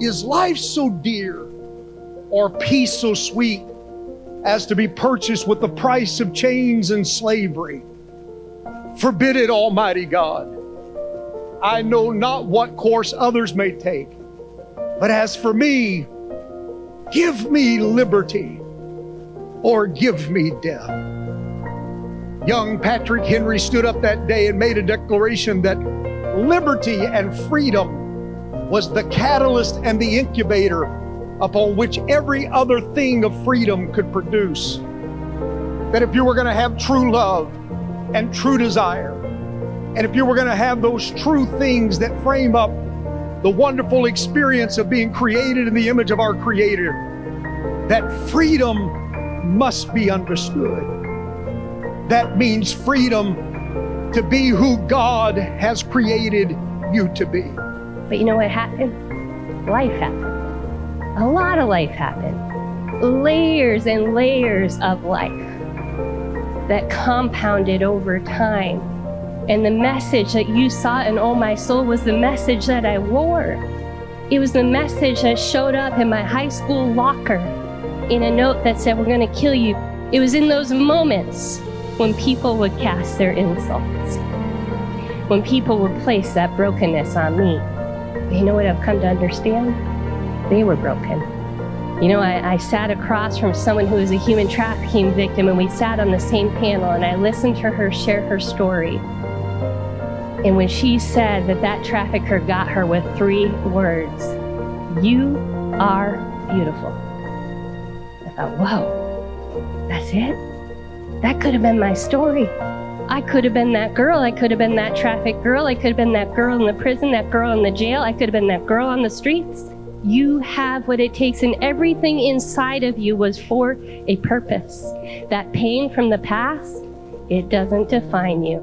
Is life so dear or peace so sweet as to be purchased with the price of chains and slavery? Forbid it, Almighty God. I know not what course others may take, but as for me, give me liberty or give me death. Young Patrick Henry stood up that day and made a declaration that liberty and freedom was the catalyst and the incubator upon which every other thing of freedom could produce. That if you were going to have true love and true desire, and if you were going to have those true things that frame up the wonderful experience of being created in the image of our Creator, that freedom must be understood. That means freedom to be who God has created you to be. But you know what happened? Life happened. A lot of life happened. Layers and layers of life that compounded over time. And the message that you saw in Oh My Soul was the message that I wore. It was the message that showed up in my high school locker in a note that said, "We're gonna kill you." It was in those moments when people would cast their insults, when people would place that brokenness on me. You know what I've come to understand? They were broken. You know, I sat across from someone who was a human trafficking victim, and we sat on the same panel, and I listened to her share her story. And when she said that trafficker got her with 3 words, "You are beautiful," I thought, whoa, that's it? That could have been my story. I could have been that girl. I could have been that trafficked girl. I could have been that girl in the prison, that girl in the jail. I could have been that girl on the streets. You have what it takes, and everything inside of you was for a purpose. That pain from the past, it doesn't define you.